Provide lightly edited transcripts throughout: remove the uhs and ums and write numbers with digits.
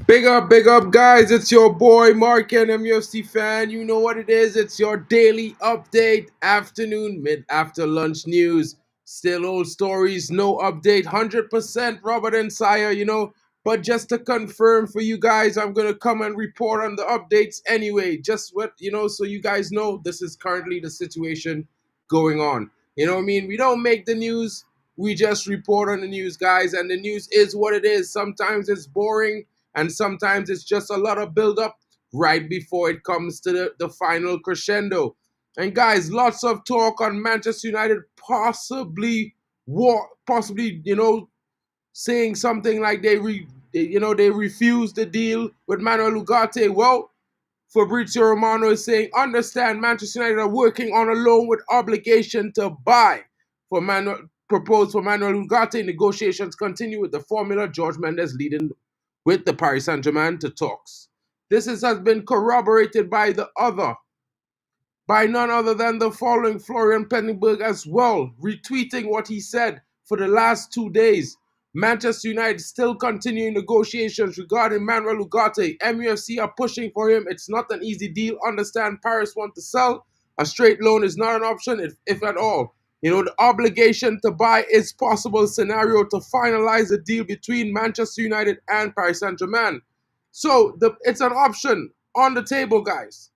Big up, guys. It's your boy Mark and MUFC fan. You know what it is. It's your daily update, afternoon, mid after lunch news. Still old stories, no update, 100% Robert and Sire, But just to confirm for you guys, I'm going to come and report on the updates anyway. Just so you guys know, this is currently the situation going on. You know what I mean? We don't make the news, we just report on the news, guys. And the news is what it is. Sometimes it's boring and sometimes it's just a lot of build-up right before it comes to the final crescendo. And guys, lots of talk on Manchester United possibly, saying something like they refused the deal with Manuel Ugarte. Well, Fabrizio Romano is saying, understand Manchester United are working on a loan with obligation to buy for proposed for Manuel Ugarte. Negotiations continue with the Formula George Mendes leading with the Paris Saint-Germain to talks. This has been corroborated by none other than the following Florian Plettenberg as well, retweeting what he said for the last 2 days. Manchester United still continuing negotiations regarding Manuel Ugarte. MUFC are pushing for him. It's not an easy deal. Understand Paris want to sell. A straight loan is not an option, if at all. The obligation to buy is possible scenario to finalize a deal between Manchester United and Paris Saint-Germain. So it's an option on the table, guys.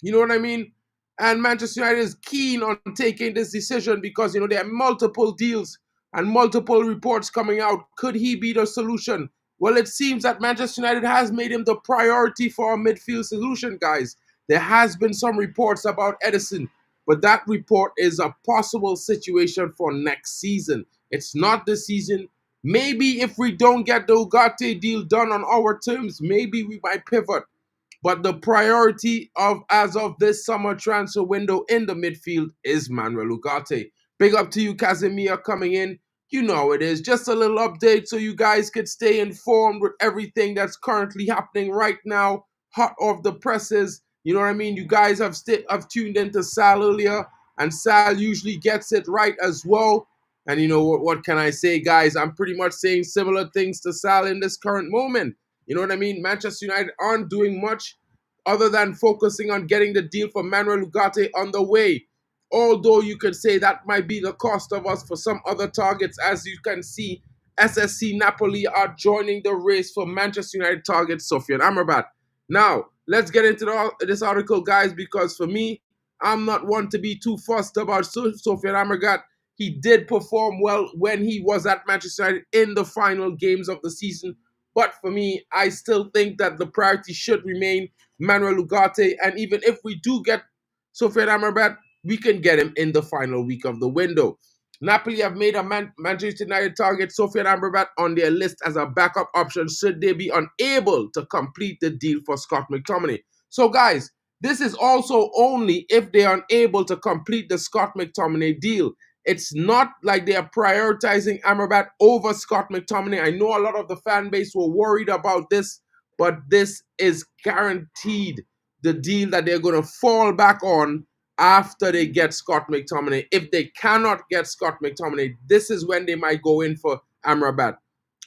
You know what I mean? And Manchester United is keen on taking this decision because, there are multiple deals and multiple reports coming out. Could he be the solution? Well, it seems that Manchester United has made him the priority for a midfield solution, guys. There has been some reports about Edison, but that report is a possible situation for next season. It's not this season. Maybe if we don't get the Ugarte deal done on our terms, maybe we might pivot. But the priority as of this summer transfer window in the midfield is Manuel Ugarte. Big up to you, Casemiro, coming in. You know how it is. Just a little update so you guys could stay informed with everything that's currently happening right now. Hot off the presses. You know what I mean? You guys have tuned into Sal earlier, and Sal usually gets it right as well. And what can I say, guys? I'm pretty much saying similar things to Sal in this current moment. You know what I mean? Manchester United aren't doing much other than focusing on getting the deal for Manuel Ugarte on the way. Although you could say that might be the cost of us for some other targets. As you can see, SSC Napoli are joining the race for Manchester United target Sofyan Amrabat. Now, let's get into this article, guys, because for me, I'm not one to be too fussed about Sofyan Amrabat. He did perform well when he was at Manchester United in the final games of the season. But for me, I still think that the priority should remain Manuel Ugarte. And even if we do get Sofyan Amrabat, we can get him in the final week of the window. Napoli have made a Manchester United target Sofyan Amrabat on their list as a backup option should they be unable to complete the deal for Scott McTominay. So, guys, this is also only if they are unable to complete the Scott McTominay deal. It's not like they are prioritizing Amrabat over Scott McTominay. I know a lot of the fan base were worried about this, but this is guaranteed the deal that they're going to fall back on after they get Scott McTominay. If they cannot get Scott McTominay, this is when they might go in for Amrabat.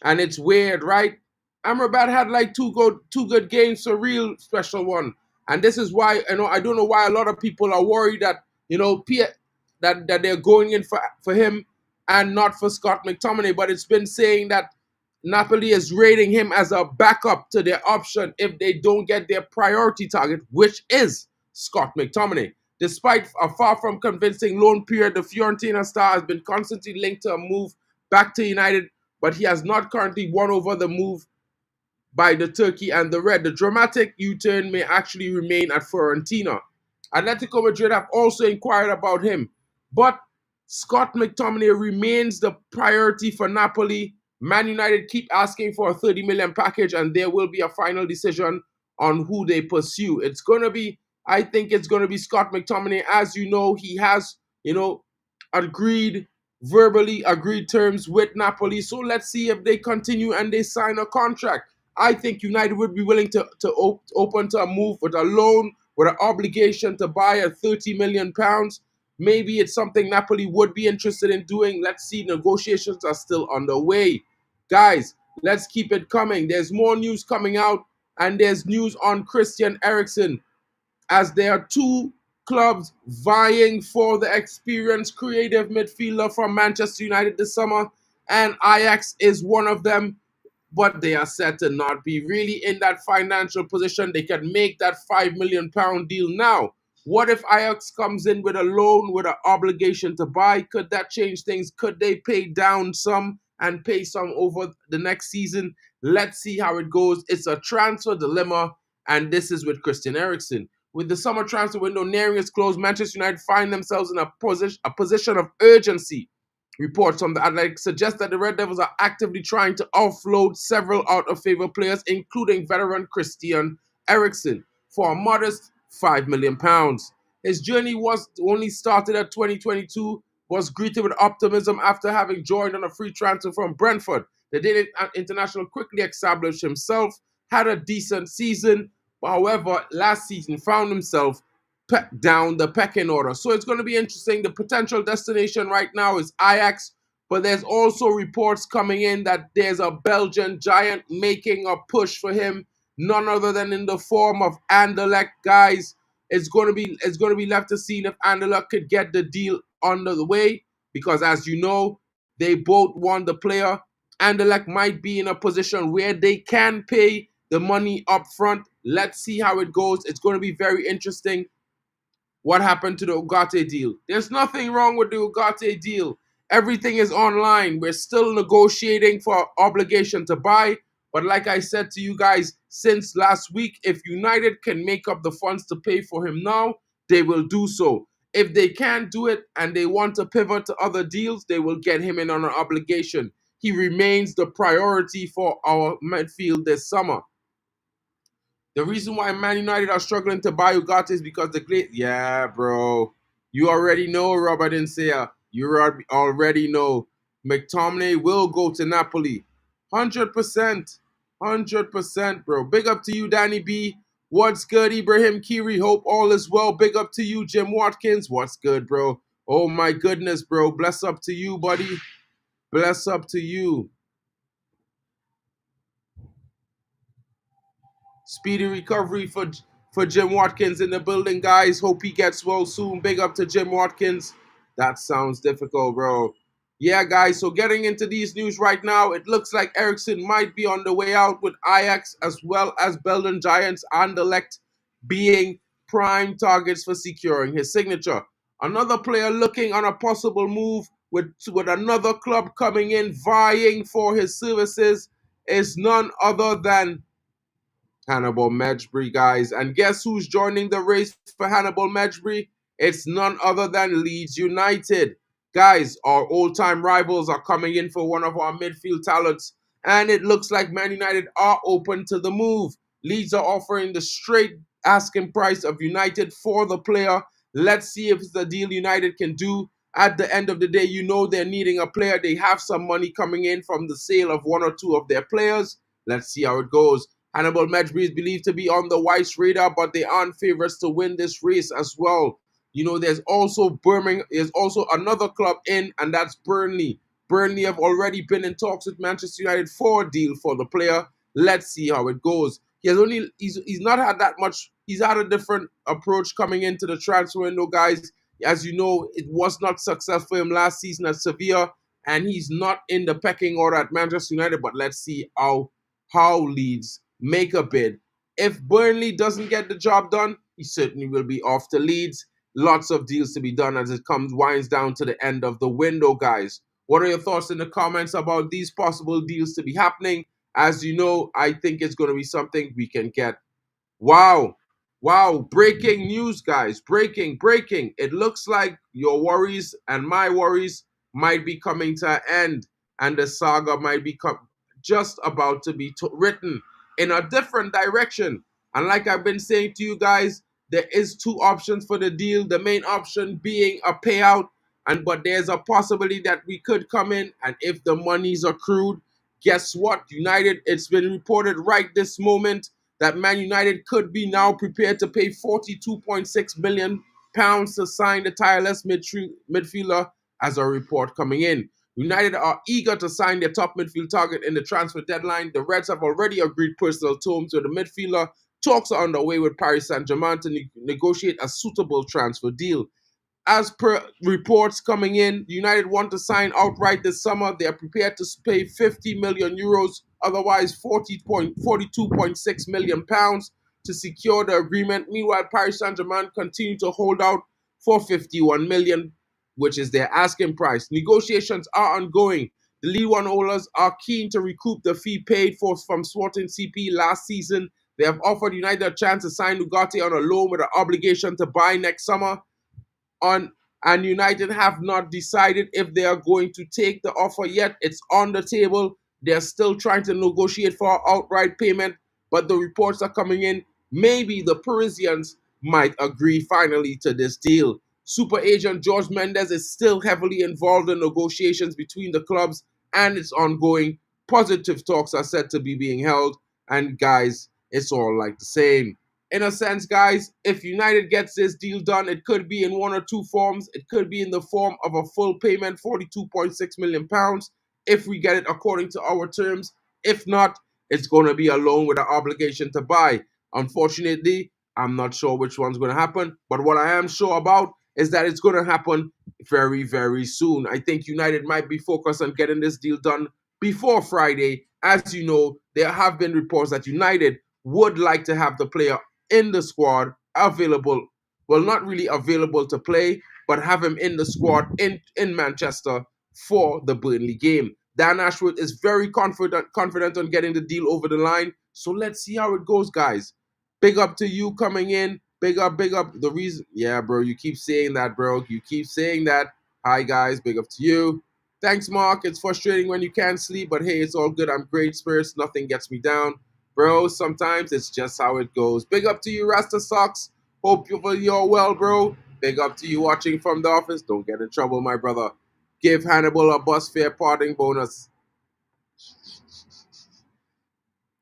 And it's weird, right? Amrabat had like two good games, a real special one. And this is why, I don't know why a lot of people are worried that, that they're going in for him and not for Scott McTominay. But it's been saying that Napoli is rating him as a backup to their option if they don't get their priority target, which is Scott McTominay. Despite a far from convincing loan period, the Fiorentina star has been constantly linked to a move back to United, but he has not currently won over the move by the Turkey and the Red. The dramatic U-turn may actually remain at Fiorentina. Atletico Madrid have also inquired about him, but Scott McTominay remains the priority for Napoli. Man United keep asking for a 30 million package, and there will be a final decision on who they pursue. I think it's going to be Scott McTominay. As you know, he has, verbally agreed terms with Napoli. So let's see if they continue and they sign a contract. I think United would be willing to open to a move with a loan, with an obligation to buy at £30 million. Maybe it's something Napoli would be interested in doing. Let's see. Negotiations are still underway. Guys, Let's keep it coming. There's more news coming out, and there's news on Christian Eriksen, as there are two clubs vying for the experienced creative midfielder from Manchester United this summer, and Ajax is one of them, but they are said to not be really in that financial position. They can make that £5 million deal now. What if Ajax comes in with a loan with an obligation to buy? Could that change things? Could they pay down some and pay some over the next season? Let's see how it goes. It's a transfer dilemma, and this is with Christian Eriksen. With the summer transfer window nearing its close, Manchester United find themselves in a position of urgency. Reports from the Athletic suggest that the Red Devils are actively trying to offload several out-of-favor players, including veteran Christian Eriksen, for a modest £5 million. His journey was only started at 2022, was greeted with optimism after having joined on a free transfer from Brentford. The Danish international quickly established himself, had a decent season, but however, last season found himself down the pecking order. So it's going to be interesting. The potential destination right now is Ajax, but there's also reports coming in that there's a Belgian giant making a push for him, none other than in the form of Anderlecht. Guys, it's going to be left to see if Anderlecht could get the deal under the way, because as you know, they both want the player. Anderlecht might be in a position where they can pay the money up front. Let's see how it goes. It's going to be very interesting. What happened to the Ugarte deal? There's nothing wrong with the Ugarte deal. Everything is online. We're still negotiating for obligation to buy. But like I said to you guys since last week, if United can make up the funds to pay for him now, they will do so. If they can't do it and they want to pivot to other deals, they will get him in on an obligation. He remains the priority for our midfield this summer. The reason why Man United are struggling to buy Ugarte is because the great... Yeah, bro. You already know, Robert Insea. You already know. McTominay will go to Napoli. 100%. 100%, bro. Big up to you, Danny B. What's good, Ibrahim Kiri? Hope all is well. Big up to you, Jim Watkins. What's good, bro? Oh, my goodness, bro. Bless up to you, buddy. Bless up to you. Speedy recovery for Jim Watkins in the building, guys. Hope he gets well soon. Big up to Jim Watkins. That sounds difficult, bro. Yeah, guys, so getting into these news right now, it looks like Eriksen might be on the way out, with Ajax as well as Belgian giants Anderlecht being prime targets for securing his signature. Another player looking on a possible move with another club coming in vying for his services is none other than Hannibal Mejbri, guys. And guess who's joining the race for Hannibal Mejbri? It's none other than Leeds United. Guys, our old-time rivals are coming in for one of our midfield talents, and it looks like Man United are open to the move. Leeds are offering the straight asking price of United for the player. Let's see if it's the deal United can do. At the end of the day, you know they're needing a player. They have some money coming in from the sale of one or two of their players. Let's see how it goes. Hannibal Mejbri is believed to be on the White's radar, but they aren't favorites to win this race as well. You know, there's also another club in, and that's Burnley. Burnley have already been in talks with Manchester United for a deal for the player. Let's see how it goes. He's not had that much. He's had a different approach coming into the transfer window, guys. As you know, it was not successful for him last season at Sevilla, and he's not in the pecking order at Manchester United. But let's see how Leeds make a bid. If Burnley doesn't get the job done, he certainly will be off to Leeds. Lots of deals to be done as it winds down to the end of the window, guys. What are your thoughts in the comments about these possible deals to be happening? As you know, I think it's going to be something we can get. Wow. Wow. Breaking news, guys. Breaking. It looks like your worries and my worries might be coming to an end, and the saga might be just about to be written in a different direction. And like I've been saying to you guys, there is two options for the deal. The main option being a payout, but there's a possibility that we could come in, and if the money's accrued, guess what? United, it's been reported right this moment that Man United could be now prepared to pay £42.6 million to sign the tireless midfielder, as a report coming in. United are eager to sign their top midfield target in the transfer deadline. The Reds have already agreed personal terms with the midfielder. Talks are underway with Paris Saint-Germain to negotiate a suitable transfer deal. As per reports coming in, United want to sign outright this summer. They are prepared to pay 50 million euros, otherwise 42.6 million pounds, to secure the agreement. Meanwhile, Paris Saint-Germain continue to hold out for 51 million, which is their asking price. Negotiations are ongoing. The League One holders are keen to recoup the fee paid for from Sporting CP last season. They have offered United a chance to sign Ugarte on a loan with an obligation to buy next summer. And United have not decided if they are going to take the offer yet. It's on the table. They're still trying to negotiate for outright payment, but the reports are coming in. Maybe the Parisians might agree finally to this deal. Super agent George Mendes is still heavily involved in negotiations between the clubs, and it's ongoing. Positive talks are said to be being held, and guys, it's all like the same. In a sense, guys, if United gets this deal done, it could be in one or two forms. It could be in the form of a full payment, £42.6 million, if we get it according to our terms. If not, it's going to be a loan with an obligation to buy. Unfortunately, I'm not sure which one's going to happen. But what I am sure about is that it's going to happen very, very soon. I think United might be focused on getting this deal done before Friday. As you know, there have been reports that United would like to have the player in the squad available, well, not really available to play, but have him in the squad in Manchester for the Burnley game. Dan Ashworth is very confident on getting the deal over the line. So let's see how it goes, guys. Big up to you coming in. Big up. The reason, yeah, bro, you keep saying that, bro. You keep saying that. Hi, guys. Big up to you. Thanks, Mark. It's frustrating when you can't sleep, but hey, it's all good. I'm great spirits. Nothing gets me down. Bro, sometimes it's just how it goes. Big up to you, Rasta Socks. Hope you're well, bro. Big up to you watching from the office. Don't get in trouble, my brother. Give Hannibal a bus fare parting bonus.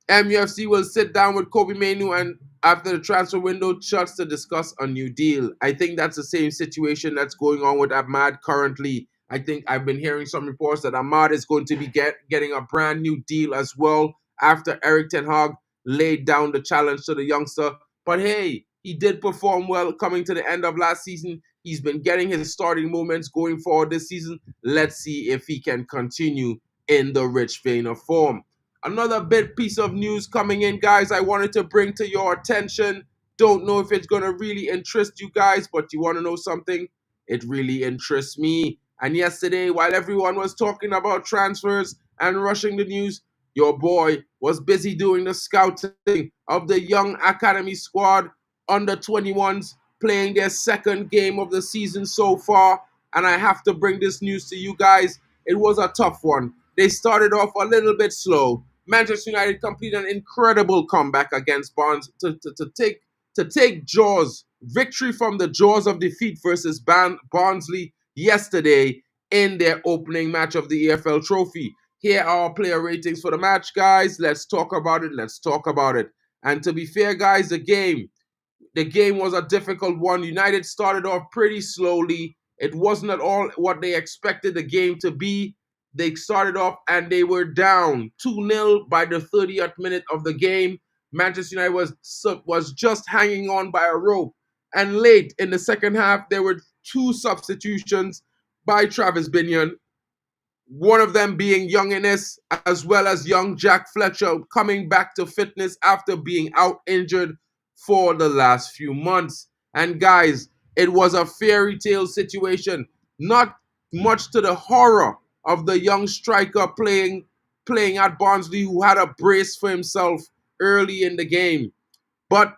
MUFC will sit down with Kobe Mainoo and after the transfer window shuts to discuss a new deal. I think that's the same situation that's going on with Ahmad currently. I think I've been hearing some reports that Ahmad is going to be getting a brand new deal as well after Erik ten Hag laid down the challenge to the youngster. But hey, he did perform well coming to the end of last season. He's been getting his starting moments going forward this season. Let's see if he can continue in the rich vein of form. Another big piece of news coming in, guys, I wanted to bring to your attention. Don't know if it's going to really interest you guys, but you want to know something? It really interests me. And yesterday, while everyone was talking about transfers and rushing the news, your boy was busy doing the scouting of the young academy squad under 21s playing their second game of the season so far. And I have to bring this news to you guys. It was a tough one. They started off a little bit slow. Manchester United completed an incredible comeback against Barnes to take victory from the jaws of defeat versus Barnsley yesterday in their opening match of the EFL Trophy. Here are our player ratings for the match, guys. Let's talk about it. And to be fair, guys, the game was a difficult one. United started off pretty slowly. It wasn't at all what they expected the game to be. They started off and they were down 2-0 by the 30th minute of the game. Manchester United was just hanging on by a rope. And late in the second half, there were two substitutions by Travis Binion. One of them being young Innes as well as young Jack Fletcher coming back to fitness after being out injured for the last few months. And guys, it was a fairy tale situation. Not much to the horror of the young striker playing at Barnsley who had a brace for himself early in the game. But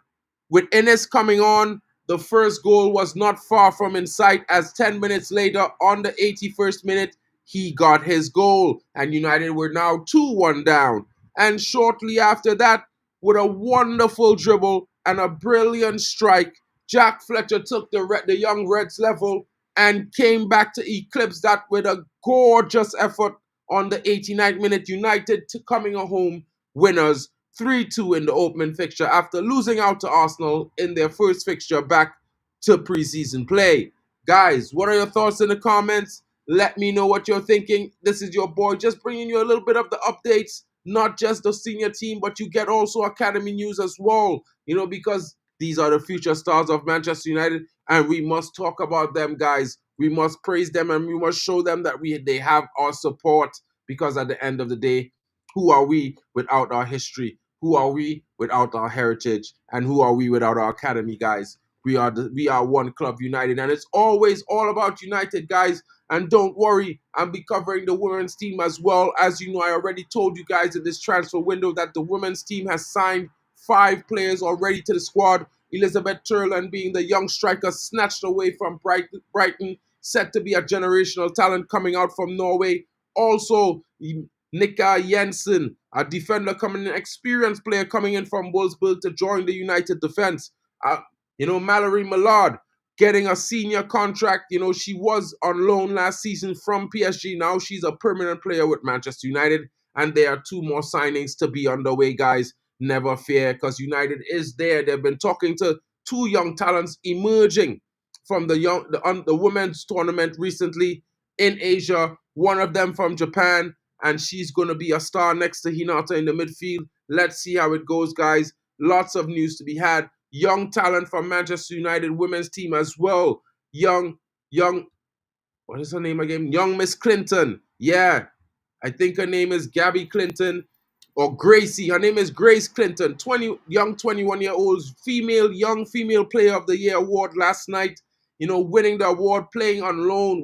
with Innes coming on, the first goal was not far from in sight as 10 minutes later on the 81st minute, he got his goal and United were now 2-1 down. And shortly after that, with a wonderful dribble and a brilliant strike, Jack Fletcher took the young Reds level and came back to eclipse that with a gorgeous effort on the 89th minute. United coming home winners 3-2 in the opening fixture after losing out to Arsenal in their first fixture back to preseason play. Guys, what are your thoughts in the comments? Let me know what you're thinking. This is your boy, just bringing you a little bit of the updates, not just the senior team, but you get also academy news as well, because these are the future stars of Manchester United, and we must talk about them, guys. We must praise them, and we must show them that they have our support, because at the end of the day, who are we without our history? Who are we without our heritage? And who are we without our academy, guys? We are one club, United, and it's always all about United, guys. And don't worry, I'll be covering the women's team as well. As you know, I already told you guys in this transfer window that the women's team has signed 5 players already to the squad. Elizabeth Turland being the young striker snatched away from Brighton, set to be a generational talent coming out from Norway. Also, Nika Jensen, a defender coming in, experienced player coming in from Wolfsburg to join the United defense. Mallory Millard getting a senior contract. She was on loan last season from PSG. Now she's a permanent player with Manchester United. And there are 2 more signings to be underway, guys. Never fear, because United is there. They've been talking to 2 young talents emerging from the women's tournament recently in Asia. One of them from Japan, and she's going to be a star next to Hinata in the midfield. Let's see how it goes, guys. Lots of news to be had. Young talent from Manchester United women's team as well. Young, what is her name again? Young Miss Clinton. Yeah, I think her name is Gabby Clinton or Gracie. Her name is Grace Clinton. 21-year-old young female player of the year award last night. Winning the award, playing on loan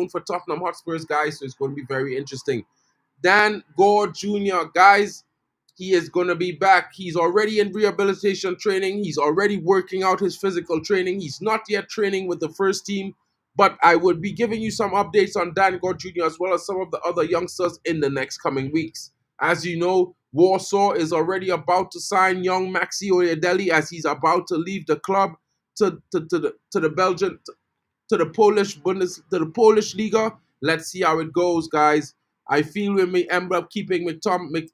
for Tottenham Hotspurs, guys. So it's going to be very interesting. Dan Gore Jr., guys, he is going to be back. He's already in rehabilitation training. He's already working out his physical training. He's not yet training with the first team, but I would be giving you some updates on Dan Gore Jr. as well as some of the other youngsters in the next coming weeks. As you know, Warsaw is already about to sign young Maxi Oyedeli as he's about to leave the club to the Belgian to the Polish Liga. Let's see how it goes, guys. I feel we may end up keeping McTominay,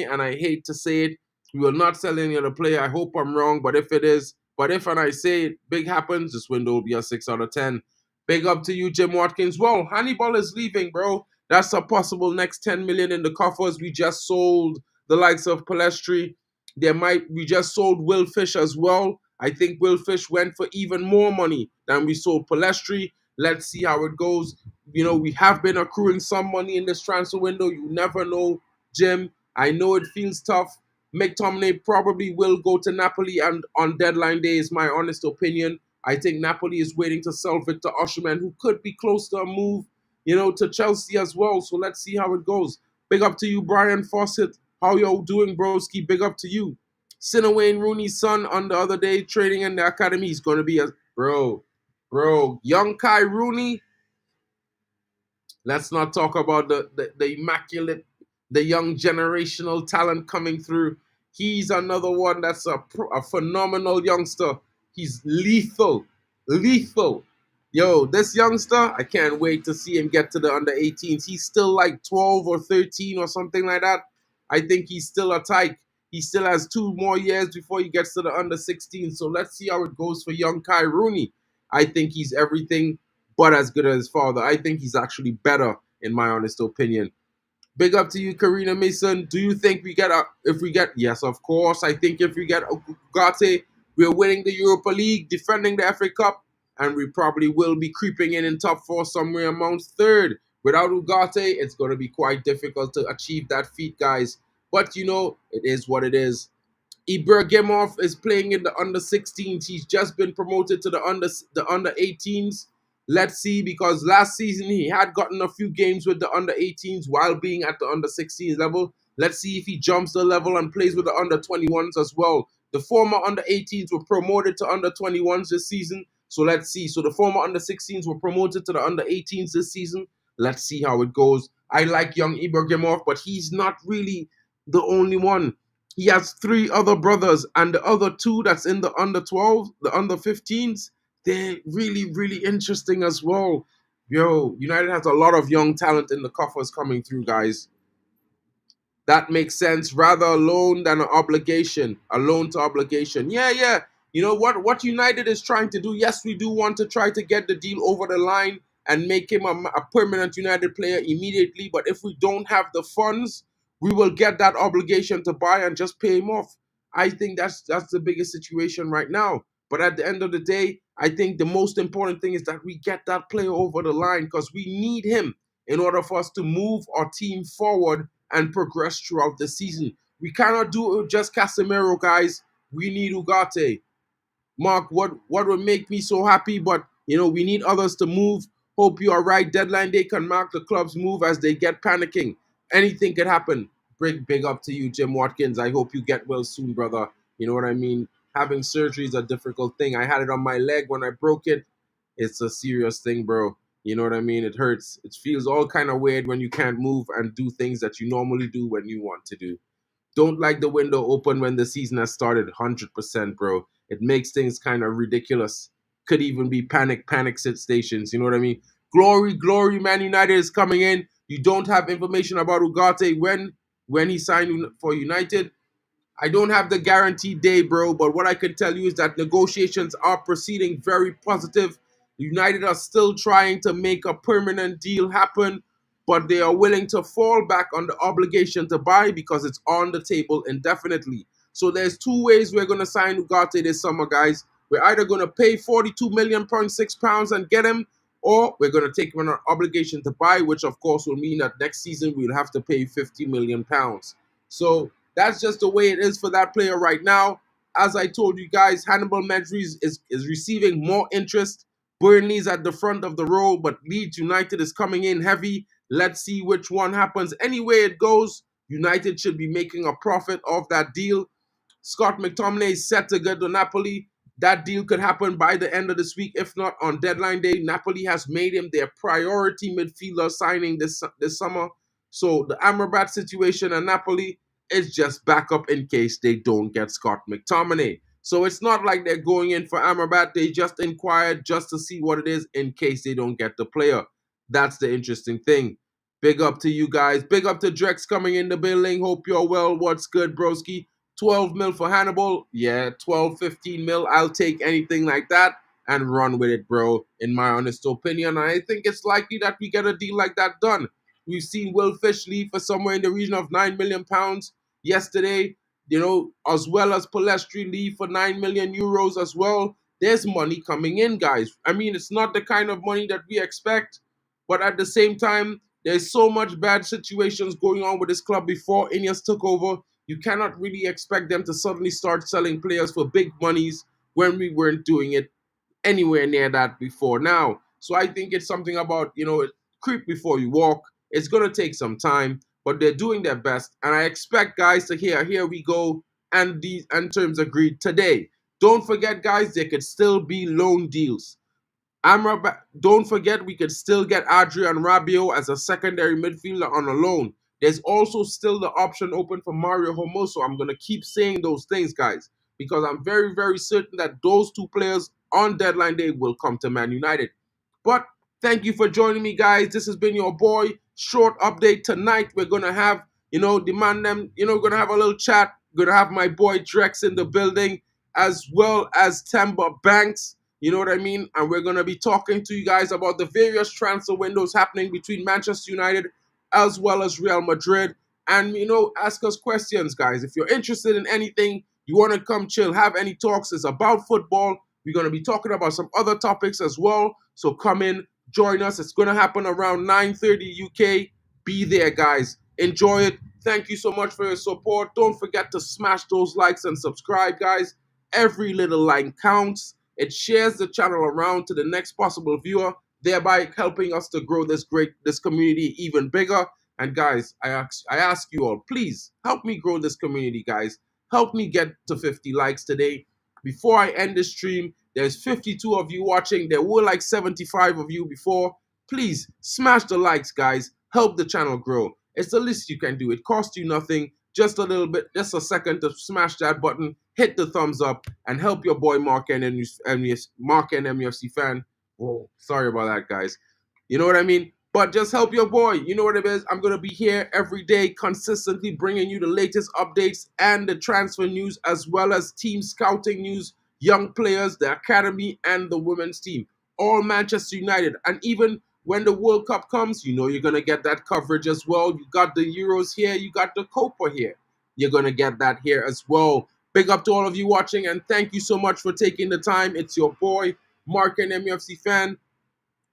and I hate to say it, we will not sell any other player. I hope I'm wrong, but if and I say it, big happens, this window will be a 6 out of 10. Big up to you, Jim Watkins. Well, Hannibal is leaving, bro. That's a possible next 10 million in the coffers. We just sold the likes of Palestri. We just sold Will Fish as well. I think Will Fish went for even more money than we sold Palestri. Let's see how it goes. We have been accruing some money in this transfer window. You never know, Jim. I know it feels tough. McTominay probably will go to Napoli, and on deadline day is my honest opinion. I think Napoli is waiting to sell Victor Osimhen, who could be close to a move, to Chelsea as well. So let's see how it goes. Big up to you, Brian Fawcett. How y'all doing, broski? Big up to you. Wayne Rooney's son on the other day training in the academy. He's going to be a bro. Young Kai Rooney. Let's not talk about the immaculate, the young generational talent coming through. He's another one that's a phenomenal youngster. He's lethal. Yo, this youngster, I can't wait to see him get to the under 18s. He's still like 12 or 13 or something like that. I think he's still a tyke. He still has 2 more years before he gets to the under 16. So let's see how it goes for young Kai Rooney. I think he's everything but as good as his father. I think he's actually better, in my honest opinion. Big up to you, Karina Mason. Do you think yes, of course. I think if we get Ugarte, we're winning the Europa League, defending the FA Cup, and we probably will be creeping in top 4 somewhere amongst 3rd. Without Ugarte, it's going to be quite difficult to achieve that feat, guys. But, it is what it is. Ibrahimov is playing in the under 16s. He's just been promoted to the under 18s. Let's see, because last season he had gotten a few games with the under 18s while being at the under 16s level. Let's see if he jumps the level and plays with the under 21s as well. The former under 18s were promoted to under 21s this season. So let's see. So the former under 16s were promoted to the under 18s this season. Let's see how it goes. I like young Ibrahimov, but he's not really the only one. He has 3 other brothers, and the other 2 that's in the under 12, the under 15s, they're really, really interesting as well. Yo, United has a lot of young talent in the coffers coming through, guys. That makes sense. Rather a loan than an obligation. A loan to obligation. Yeah. You know what United is trying to do? Yes, we do want to try to get the deal over the line. and make him a permanent United player immediately. But if we don't have the funds, we will get that obligation to buy and just pay him off. I think that's the biggest situation right now. But at the end of the day, I think the most important thing is that we get that player over the line because we need him in order for us to move our team forward and progress throughout the season. We cannot do it with just Casemiro, guys. We need Ugarte. Mark, what would make me so happy? But we need others to move. Hope you are right. Deadline day can mark the club's move as they get panicking. Anything could happen. Big up to you, Jim Watkins. I hope you get well soon, brother. You know what I mean? Having surgery is a difficult thing. I had it on my leg when I broke it. It's a serious thing, bro. You know what I mean? It hurts. It feels all kind of weird when you can't move and do things that you normally do when you want to do. Don't like the window open when the season has started. 100%, bro. It makes things kind of ridiculous. Could even be panic stations. You know what I mean? Glory, Man United is coming in. You don't have information about Ugarte when he signed for United. I don't have the guaranteed day, bro, but what I can tell you is that negotiations are proceeding very positive. United are still trying to make a permanent deal happen, but they are willing to fall back on the obligation to buy because it's on the table indefinitely. So there's two ways we're going to sign Ugarte this summer, guys. We're either going to pay 42 million pounds and get him, or we're going to take him on an obligation to buy, which of course will mean that next season we'll have to pay 50 million pounds. So that's just the way it is for that player right now. As I told you guys, Hannibal Mejbri is receiving more interest. Burnley's at the front of the row, but Leeds United is coming in heavy. Let's see which one happens. Any way it goes, United should be making a profit off that deal. Scott McTominay is set to go to Napoli. That deal could happen by the end of this week, if not on deadline day. Napoli has made him their priority midfielder signing this summer. So the Amrabat situation at Napoli is just backup in case they don't get Scott McTominay. So it's not like they're going in for Amrabat. They just inquired just to see what it is in case they don't get the player. That's the interesting thing. Big up to you guys. Big up to Drex coming in the building. Hope you're well. What's good, broski? 12 mil for Hannibal. Yeah, 12, 15 mil. I'll take anything like that and run with it, bro, in my honest opinion. And I think it's likely that we get a deal like that done. We've seen Will Fish leave for somewhere in the region of £9 million yesterday, as well as Palestri leave for 9 million euros as well. There's money coming in, guys. I mean, it's not the kind of money that we expect, but at the same time, there's so much bad situations going on with this club before Ineos took over. You cannot really expect them to suddenly start selling players for big monies when we weren't doing it anywhere near that before now. So I think it's something about, creep before you walk. It's going to take some time, but they're doing their best. And I expect guys to here we go, and terms agreed today. Don't forget, guys, there could still be loan deals. Don't forget, we could still get Adrian Rabiot as a secondary midfielder on a loan. There's also still the option open for Mario Hermoso. I'm going to keep saying those things, guys, because I'm very, very certain that those two players on deadline day will come to Man United. But thank you for joining me, guys. This has been your boy. Short update tonight. We're going to have, demand them, going to have a little chat. Going to have my boy Drex in the building, as well as Temba Banks. You know what I mean? And we're going to be talking to you guys about the various transfer windows happening between Manchester United as well as Real Madrid. And, ask us questions, guys. If you're interested in anything, you want to come chill, have any talks, it's about football. We're going to be talking about some other topics as well. So come in, join us. It's going to happen around 9:30 UK. Be there, guys. Enjoy it. Thank you so much for your support. Don't forget to smash those likes and subscribe, guys. Every little like counts. It shares the channel around to the next possible viewer, thereby helping us to grow this community even bigger. And guys, I ask you all, please help me grow this community, guys. Help me get to 50 likes today. Before I end the stream, there's 52 of you watching. There were like 75 of you before. Please smash the likes, guys. Help the channel grow. It's the least you can do. It costs you nothing. Just a little bit, just a second to smash that button, hit the thumbs up, and help your boy Mark and MUFC fan. Whoa, sorry about that, guys. You know what I mean? But just help your boy. You know what it is? I'm going to be here every day, consistently bringing you the latest updates and the transfer news, as well as team scouting news, young players, the academy, and the women's team. All Manchester United. And even when the World Cup comes, you know you're going to get that coverage as well. You got the Euros here, you got the Copa here. You're going to get that here as well. Big up to all of you watching, and thank you so much for taking the time. It's your boy, Mark, and MUFC fan.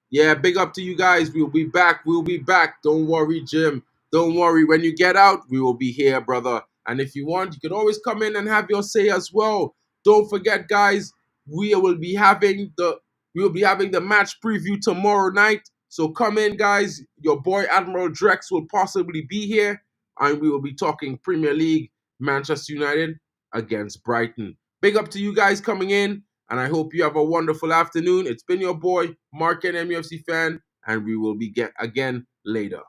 Yeah, big up to you guys. We'll be back. We'll be back. Don't worry, Jim. Don't worry. When you get out, we will be here, brother. And if you want, you can always come in and have your say as well. Don't forget, guys, we will be having the match preview tomorrow night. So come in, guys. Your boy Admiral Drex will possibly be here, and we will be talking Premier League, Manchester United against Brighton. Big up to you guys coming in. And I hope you have a wonderful afternoon. It's been your boy, Mark and MUFC fan, and we will be again later.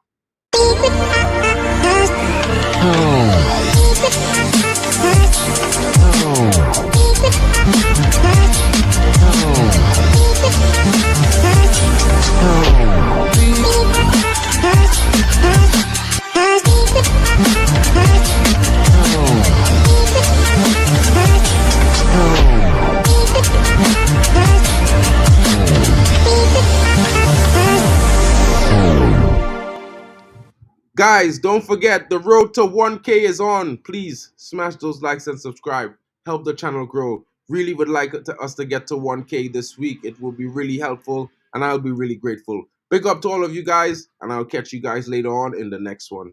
Guys, don't forget, the road to 1K is on. Please smash those likes and subscribe. Help the channel grow. Really would like us to get to 1K this week. It will be really helpful, and I'll be really grateful. Big up to all of you guys, and I'll catch you guys later on in the next one.